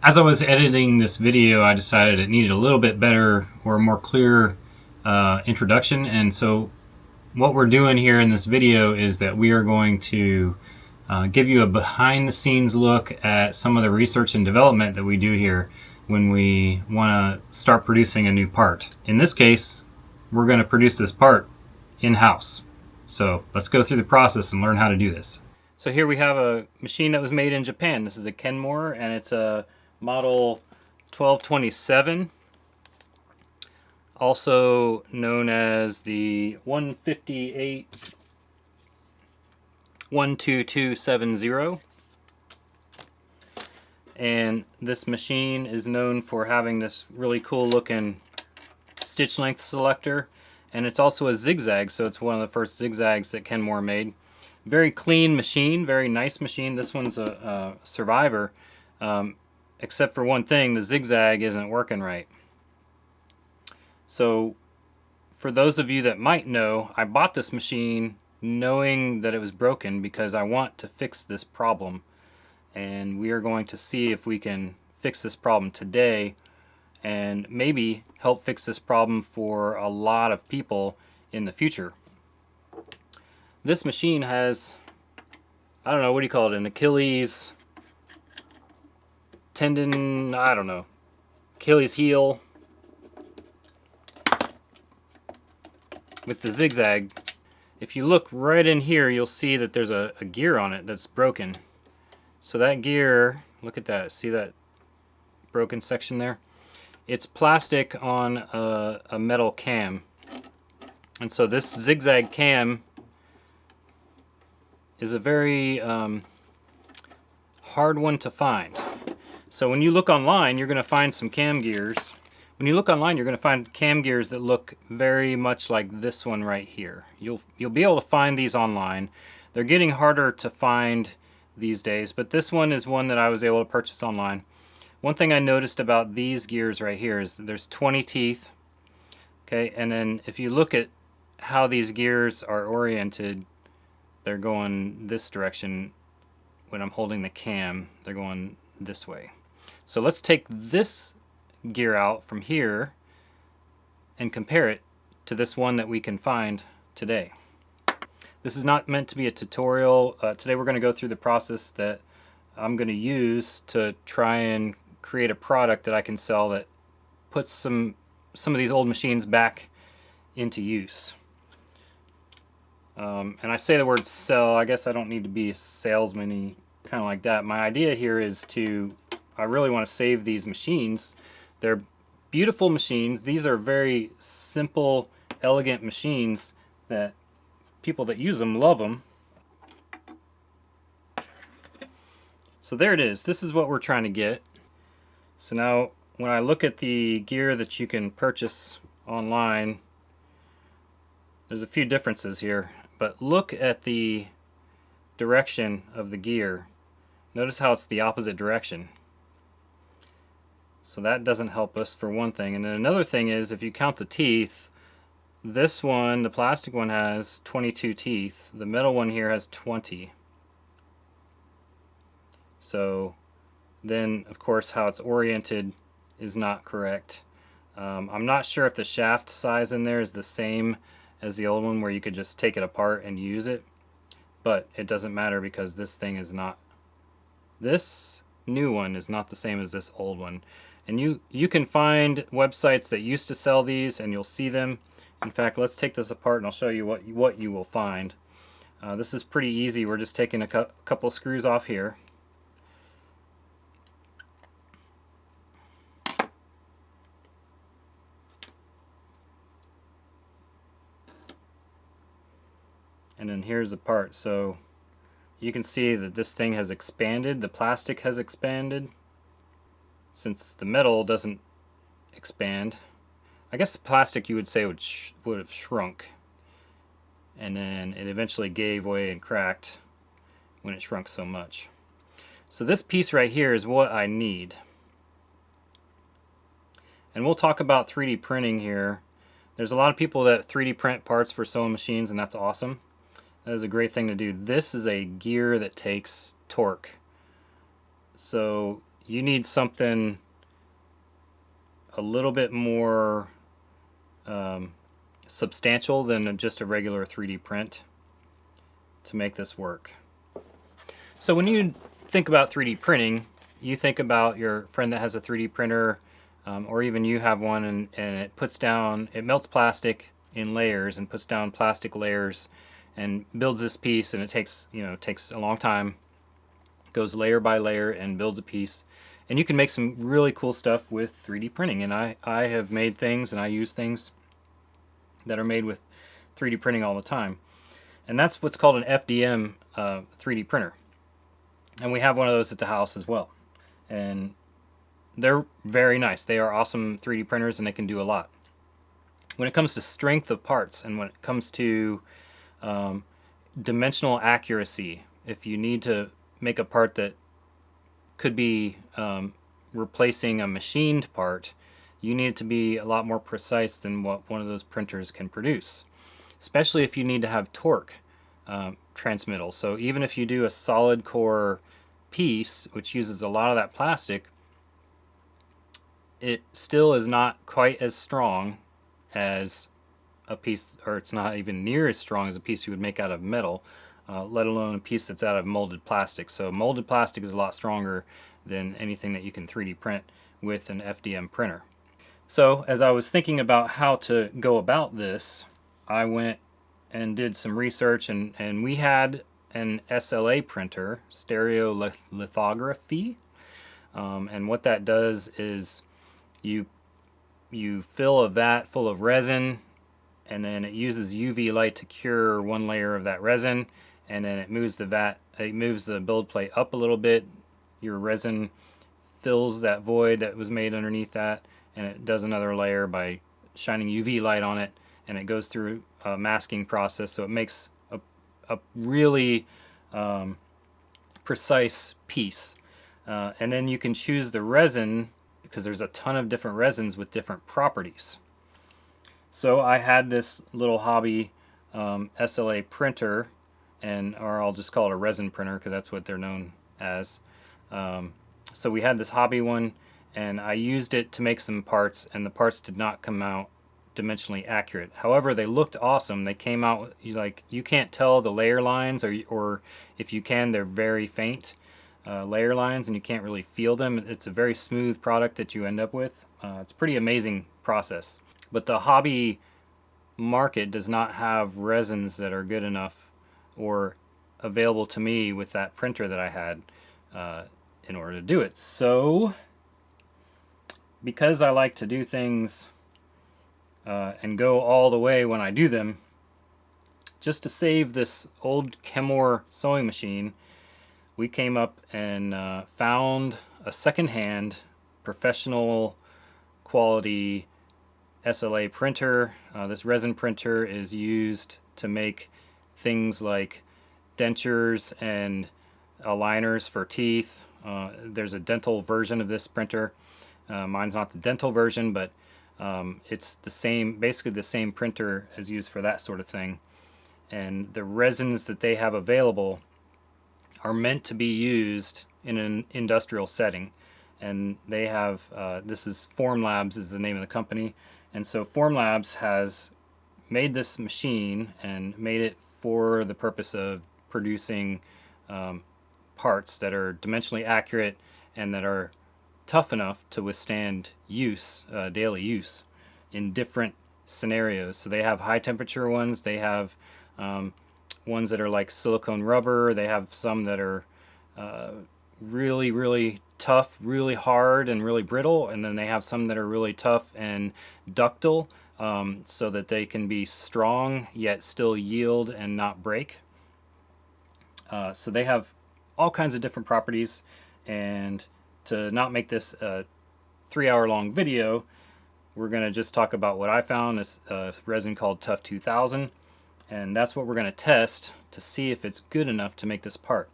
As I was editing this video, I decided it needed a little bit better or more clear introduction. And so what we're doing here in this video is that we are going to give you a behind the scenes look at some of the research and development that we do here when we want to start producing a new part. In this case, we're going to produce this part in-house. So let's go through the process and learn how to do this. So here we have a machine that was made in Japan. This is a Kenmore, and it's a model 1227, also known as the 158 12270. And this machine is known for having this really cool looking stitch length selector, and it's also a zigzag, so it's one of the first zigzags that Kenmore made. Very clean machine, very nice machine. This one's a survivor, except for one thing: the zigzag isn't working right. So for those of you that might know, I bought this machine knowing that it was broken because I want to fix this problem, and we are going to see if we can fix this problem today and maybe help fix this problem for a lot of people in the future. This machine has, I don't know, what do you call it, an Achilles tendon, I don't know, Achilles heel with the zigzag. If you look right in here, you'll see that there's a gear on it that's broken. So that gear, look at that, see that broken section there? It's plastic on a metal cam. And so this zigzag cam is a very hard one to find. So when you look online, you're going to find some cam gears. When you look online, you're going to find cam gears that look very much like this one right here. You'll be able to find these online. They're getting harder to find these days, but this one is one that I was able to purchase online. One thing I noticed about these gears right here is that there's 20 teeth. Okay, and then if you look at how these gears are oriented, they're going this direction. When I'm holding the cam, they're going this way. So let's take this gear out from here and compare it to this one that we can find today. This is not meant to be a tutorial. Today we're going to go through the process that I'm going to use to try and create a product that I can sell that puts some of these old machines back into use. And I say the word sell, I guess I don't need to be a salesman-y kind of like that. My idea here is I really want to save these machines. They're beautiful machines. These are very simple, elegant machines that people that use them love them. So there it is. This is what we're trying to get. So now when I look at the gear that you can purchase online, there's a few differences here, but look at the direction of the gear. Notice how it's the opposite direction. So that doesn't help us for one thing. And then another thing is, if you count the teeth, this one, the plastic one, has 22 teeth. The metal one here has 20. So then, of course, how it's oriented is not correct. I'm not sure if the shaft size in there is the same as the old one where you could just take it apart and use it, but it doesn't matter because this new one is not the same as this old one. And you can find websites that used to sell these, and you'll see them. In fact, let's take this apart and I'll show you what you will find. This is pretty easy. We're just taking a couple screws off here. And then here's the part. So you can see that this thing has expanded. The plastic has expanded. Since the metal doesn't expand, I guess the plastic you would say would have shrunk. And then it eventually gave way and cracked when it shrunk so much. So this piece right here is what I need. And we'll talk about 3D printing here. There's a lot of people that 3D print parts for sewing machines, and that's awesome. That is a great thing to do. This is a gear that takes torque. So you need something a little bit more substantial than just a regular 3D print to make this work. So when you think about 3D printing, you think about your friend that has a 3D printer, or even you have one, and it melts plastic in layers and puts down plastic layers and builds this piece, and it takes a long time, goes layer by layer and builds a piece. And you can make some really cool stuff with 3D printing, and I have made things and I use things that are made with 3D printing all the time. And that's what's called an FDM 3D printer. And we have one of those at the house as well. And they're very nice. They are awesome 3D printers, and they can do a lot. When it comes to strength of parts, and when it comes to dimensional accuracy, if you need to make a part that could be replacing a machined part, you need it to be a lot more precise than what one of those printers can produce, especially if you need to have torque transmittal. So even if you do a solid core piece, which uses a lot of that plastic, it still is not quite as strong as a piece, or it's not even near as strong as a piece you would make out of metal, let alone a piece that's out of molded plastic. So molded plastic is a lot stronger than anything that you can 3D print with an FDM printer. So as I was thinking about how to go about this, I went and did some research, and we had an SLA printer, stereolithography, and what that does is you fill a vat full of resin, and then it uses UV light to cure one layer of that resin, and then it moves the build plate up a little bit. Your resin fills that void that was made underneath that, and it does another layer by shining UV light on it, and it goes through a masking process, so it makes a really precise piece. And then you can choose the resin, because there's a ton of different resins with different properties. So I had this little hobby SLA printer, or I'll just call it a resin printer because that's what they're known as. So we had this hobby one, and I used it to make some parts, and the parts did not come out dimensionally accurate. However, they looked awesome. They came out like you can't tell the layer lines, or if you can, they're very faint layer lines, and you can't really feel them. It's a very smooth product that you end up with. It's a pretty amazing process. But the hobby market does not have resins that are good enough or available to me with that printer that I had in order to do it. So because I like to do things and go all the way when I do them, just to save this old Kenmore sewing machine, we came up and found a secondhand professional quality SLA printer. This resin printer is used to make things like dentures and aligners for teeth. There's a dental version of this printer. Mine's not the dental version, but it's the same, basically the same printer as used for that sort of thing. And the resins that they have available are meant to be used in an industrial setting. And they have, this is Formlabs is the name of the company. And so Formlabs has made this machine and made it for the purpose of producing parts that are dimensionally accurate and that are tough enough to withstand use, daily use, in different scenarios. So they have high temperature ones, they have ones that are like silicone rubber, they have some that are really, really tough, really hard, and really brittle, and then they have some that are really tough and ductile, so that they can be strong yet still yield and not break. So they have all kinds of different properties, and to not make this a 3-hour long video, we're going to just talk about what I found. This resin called Tough 2000, and that's what we're going to test to see if it's good enough to make this part.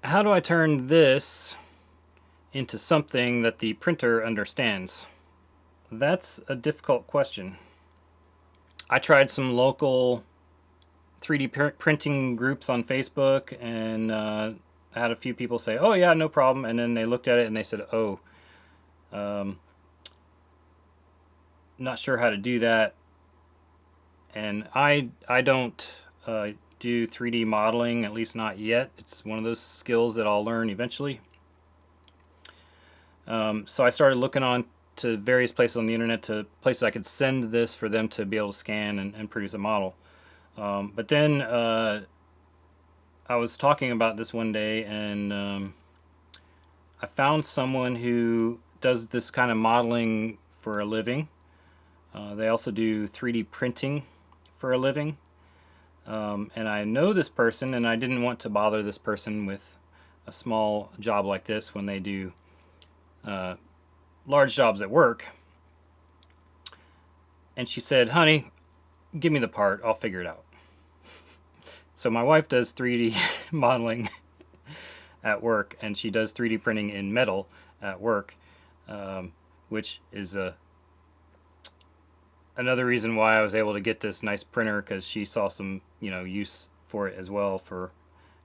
How do I turn this into something that the printer understands? That's a difficult question. I tried some local 3D printing groups on Facebook, and I had a few people say, oh yeah, no problem, and then they looked at it and they said, oh, not sure how to do that. And I don't do 3D modeling, at least not yet. It's one of those skills that I'll learn eventually. So I started looking on to various places on the internet, to places I could send this for them to be able to scan and produce a model. But then I was talking about this one day, and I found someone who does this kind of modeling for a living. They also do 3D printing for a living. And I know this person, and I didn't want to bother this person with a small job like this when they do large jobs at work. And she said, honey, give me the part, I'll figure it out. So my wife does 3D modeling at work, and she does 3D printing in metal at work, which is another reason why I was able to get this nice printer, because she saw some, use for it as well for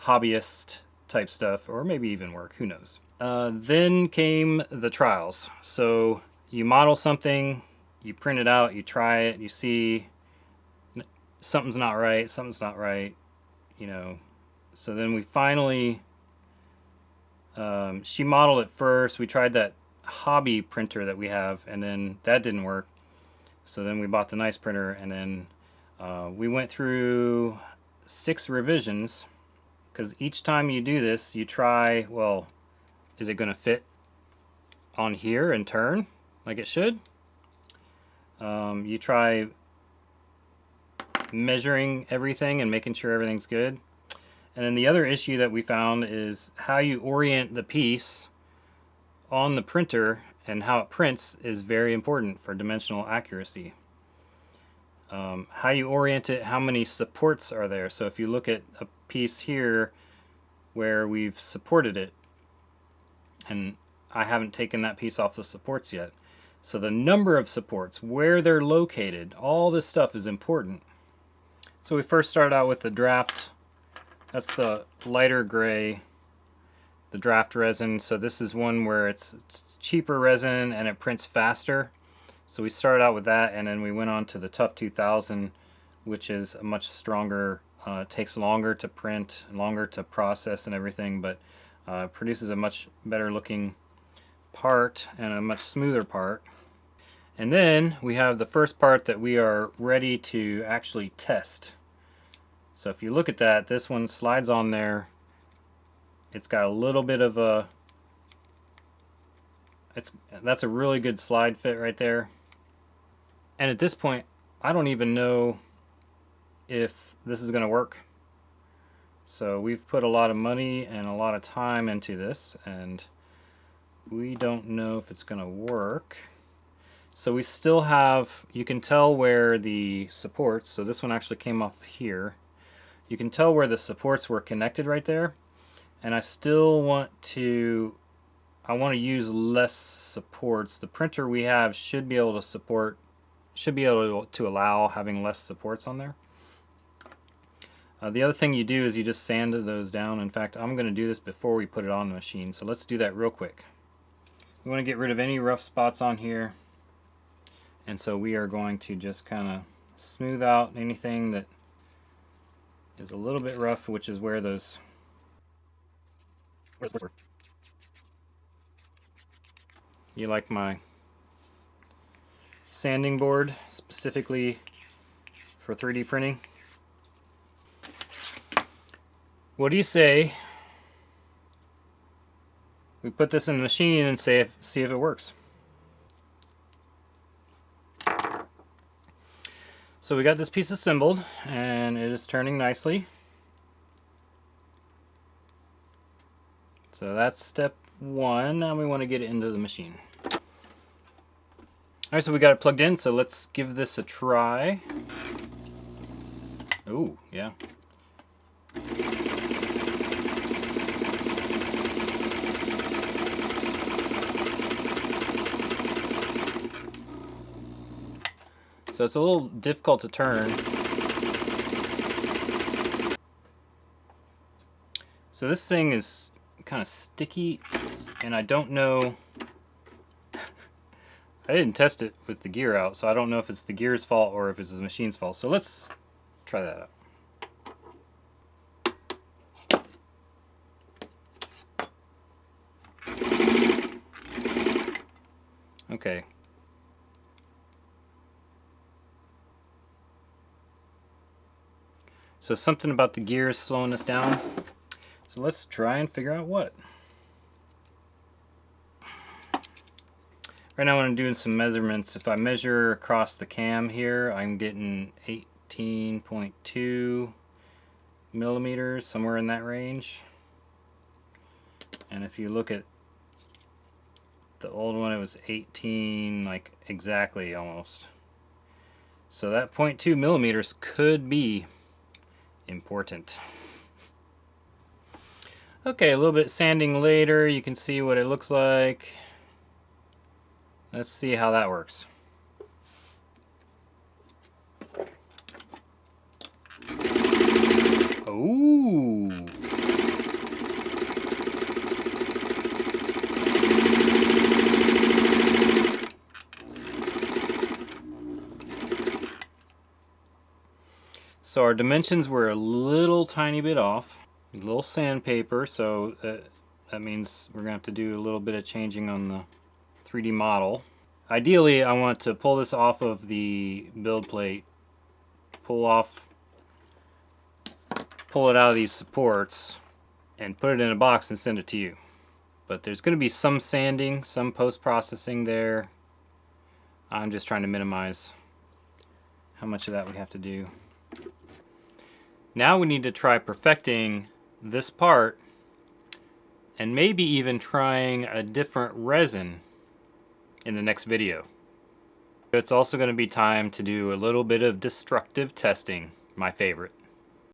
hobbyist type stuff, or maybe even work, who knows. Then came the trials. So you model something, you print it out, you try it, you see something's not right, So then we finally, she modeled it first. We tried that hobby printer that we have, and then that didn't work. So then we bought the nice printer, and then we went through 6 revisions, because each time you do this, you try, well, is it going to fit on here and turn like it should? You try measuring everything and making sure everything's good. And then the other issue that we found is how you orient the piece on the printer and how it prints is very important for dimensional accuracy. How you orient it, how many supports are there. So if you look at a piece here where we've supported it, and I haven't taken that piece off the supports yet. So the number of supports, where they're located, all this stuff is important. So we first started out with the draft. That's the lighter gray, the draft resin. So this is one where it's cheaper resin and it prints faster. So we started out with that, and then we went on to the Tough 2000, which is a much stronger, takes longer to print, longer to process and everything, but produces a much better looking part and a much smoother part. And then we have the first part that we are ready to actually test. So if you look at that, this one slides on there. It's got a little bit of a, that's a really good slide fit right there. And at this point, I don't even know if this is going to work. So we've put a lot of money and a lot of time into this, and we don't know if it's going to work. So we still have, you can tell where the supports, so this one actually came off here. You can tell where the supports were connected right there. And I still want to, I want to use less supports. The printer we have should be able to support, should be able to allow having less supports on there. The other thing you do is you just sand those down. In fact, I'm going to do this before we put it on the machine. So let's do that real quick. We want to get rid of any rough spots on here. And so we are going to just kind of smooth out anything that is a little bit rough, which is where those... You like my sanding board specifically for 3D printing? What do you say we put this in the machine and see if it works? So we got this piece assembled, and it is turning nicely. So that's step 1. Now we want to get it into the machine. Alright, so we got it plugged in, so let's give this a try. Oh, yeah. So it's a little difficult to turn. So this thing is kind of sticky, and I don't know. I didn't test it with the gear out, so I don't know if it's the gear's fault or if it's the machine's fault. So let's try that out. Okay. So something about the gear is slowing us down. So let's try and figure out what. Right now when I'm doing some measurements, if I measure across the cam here, I'm getting 18.2 millimeters, somewhere in that range. And if you look at the old one, it was 18, like exactly almost. So that 0.2 millimeters could be important. Okay, a little bit sanding later, you can see what it looks like. Let's see how that works. Ooh. So our dimensions were a little tiny bit off. A little sandpaper, so that means we're going to have to do a little bit of changing on the 3D model. Ideally, I want to pull this off of the build plate, pull it out of these supports, and put it in a box and send it to you. But there's going to be some sanding, some post-processing there. I'm just trying to minimize how much of that we have to do. Now we need to try perfecting this part and maybe even trying a different resin in the next video. It's also going to be time to do a little bit of destructive testing, my favorite.